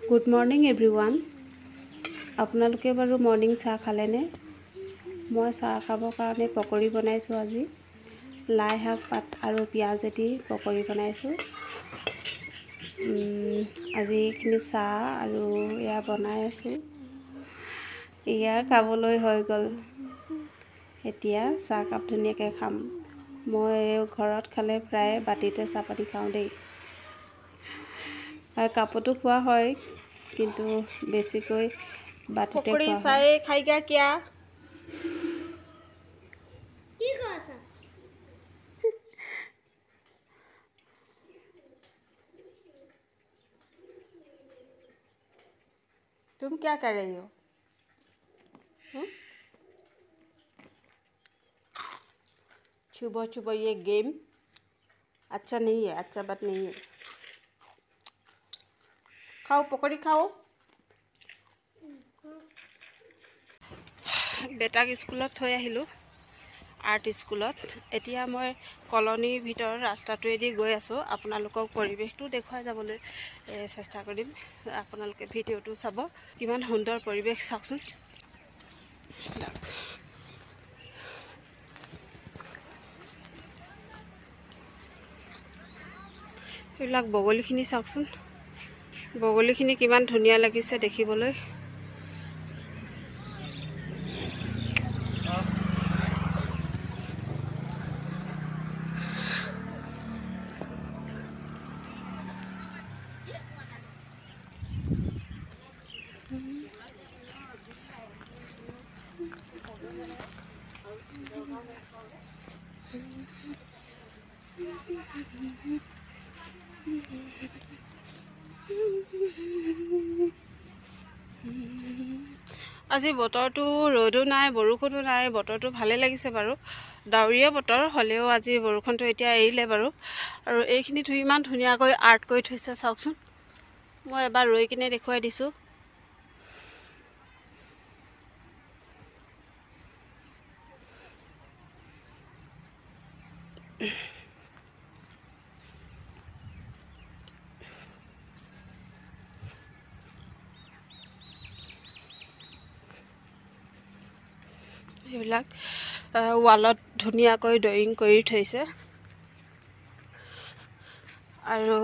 Good morning everyone. আপোনালোকে বাৰু morning চাহ খালেনে? মই চাহ খাবৰ কাৰণে পকৰি বনাইছোঁ। আজি লাই শাক পাত আৰু পিঁয়াজেদি পকৰি বনাইছোঁ। আজি এইখিনি চাহ আৰু এয়া বনাই আছোঁ। এয়া খাবলৈ হৈ গ'ল। এতিয়া চাহকাপ ধুনীয়াকৈ খাম। মই ঘৰত খালে প্ৰায় বাতিতে চাহপানী খাওঁ দেই। কাপতো খোৱা হয়, কিন্তু বেছিকৈ বাতিতে খোৱা হয়। चाय खाएगा क्या? तुम क्या कर रही हो? सुबह सुबह ये गेम अच्छा नहीं है, अच्छा बात नहीं है। खाओ पकौड़ी खाओ। বেটাক স্কুলত থৈ আহিলোঁ, আৰ্ট স্কুলত। এতিয়া মই কলনীৰ ভিতৰৰ ৰাস্তাটোৱেদি গৈ আছোঁ। আপোনালোকক পৰিৱেশটো দেখুৱাই যাবলৈ চেষ্টা কৰিম। আপোনালোকে ভিডিঅ'টো চাব। কিমান সুন্দৰ পৰিৱেশ চাওকচোন। এইবিলাক বগলীখিনি চাওকচোন। বগলীখিনি কিমান ধুনীয়া লাগিছে দেখিবলৈ। আজি বতৰটো ৰ'দো নাই, বৰষুণো নাই। বতৰটো ভালেই লাগিছে বাৰু। ডাৱৰীয়া বতৰ হ'লেও আজি বৰষুণটো এতিয়া এৰিলে বাৰু। আৰু এইখিনিত ইমান ধুনীয়াকৈ আৰ্ট কৰি থৈছে চাওকচোন। মই এবাৰ ৰৈ কিনে দেখুৱাই দিছোঁ। এইবিলাক ৱালত ধুনীয়াকৈ ড্ৰয়িং কৰি থৈছে। আৰু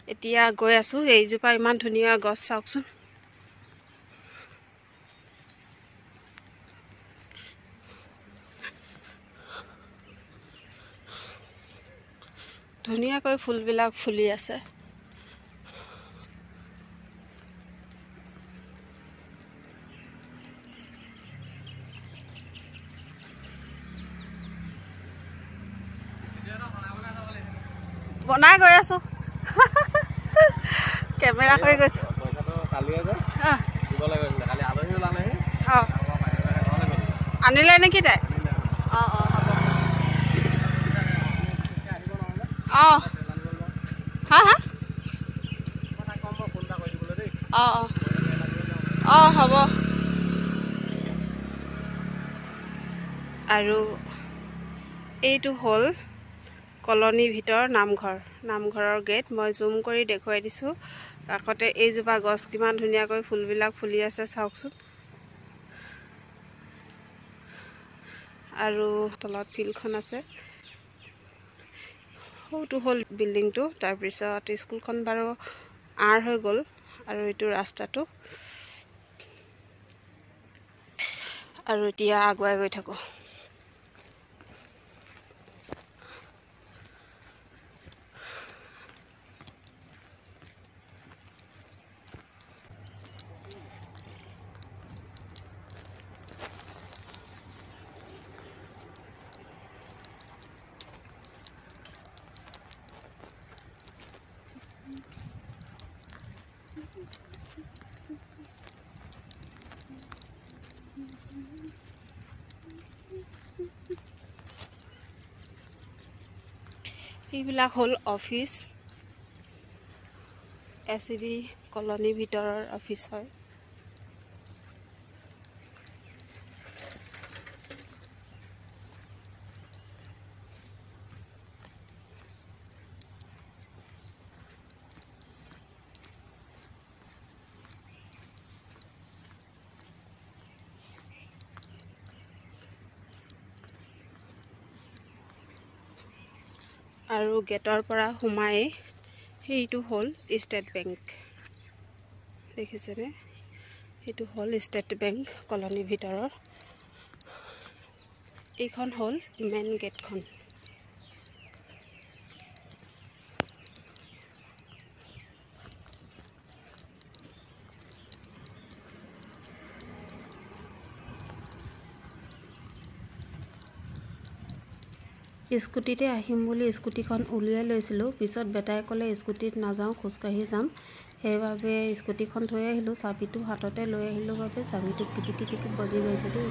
এতিয়া গৈ আছোঁ। এইজোপা ইমান ধুনীয়া গছ চাওকচোন। ধুনীয়াকৈ ফুলবিলাক ফুলি আছে। বনাই গৈ আছোঁ। কেমেৰা কৰি গৈছোঁ। আনিলে নেকি তাই? অঁ অঁ হ'ব। অঁ হা হা অঁ অঁ অঁ হ'ব। আৰু এইটো হ'ল কলনীৰ ভিতৰৰ নামঘৰ। নামঘৰৰ গেট মই জুম কৰি দেখুৱাই দিছোঁ। কাষতে এইজোপা গছ কিমান ধুনীয়াকৈ ফুলবিলাক ফুলি আছে চাওকচোন। আৰু তলত ফিল্ডখন আছে। সৌটো হ'ল বিল্ডিংটো। তাৰপিছত স্কুলখন বাৰু আঁৰ হৈ গ'ল। আৰু এইটো ৰাস্তাটো। আৰু এতিয়া আগুৱাই গৈ থাকোঁ। এইবিলাক হ'ল অফিচ। SEB কলনীৰ ভিতৰৰ অফিচ হয়। আৰু গেটৰ পৰা সোমাই সেইটো হ'ল ষ্টেট বেংক। দেখিছেনে? সেইটো হ'ল ষ্টেট বেংক কলনীৰ ভিতৰৰ। এইখন হ'ল মেইন গেটখন। স্কুটিতে আহিম বুলি স্কুটিখন উলিয়াই লৈছিলোঁ। পিছত বেটাই ক'লে স্কুটিত নাযাওঁ, খোজকাঢ়ি যাম। সেইবাবে স্কুটিখন থৈ আহিলোঁ। চাবিটো হাততে লৈ আহিলোঁ বাবে চাবিটো কিটিকি বজি গৈছে দেই।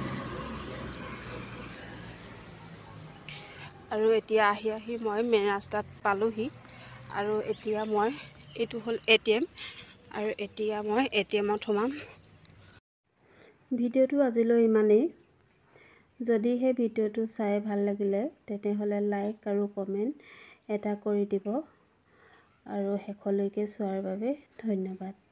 আৰু এতিয়া আহি মই মেইন ৰাস্তাত পালোহি। আৰু এতিয়া মই এইটো হ'ল ATM, আৰু এতিয়া মই ATMত সোমাম। ভিডিঅ'টো আজিলৈ ইমানেই। যদিহে ভিডিঅ'টো চাই ভাল লাগিলে তেনেহ'লে লাইক আৰু কমেণ্ট এটা কৰি দিব। আৰু শেষলৈকে চোৱাৰ বাবে ধন্যবাদ।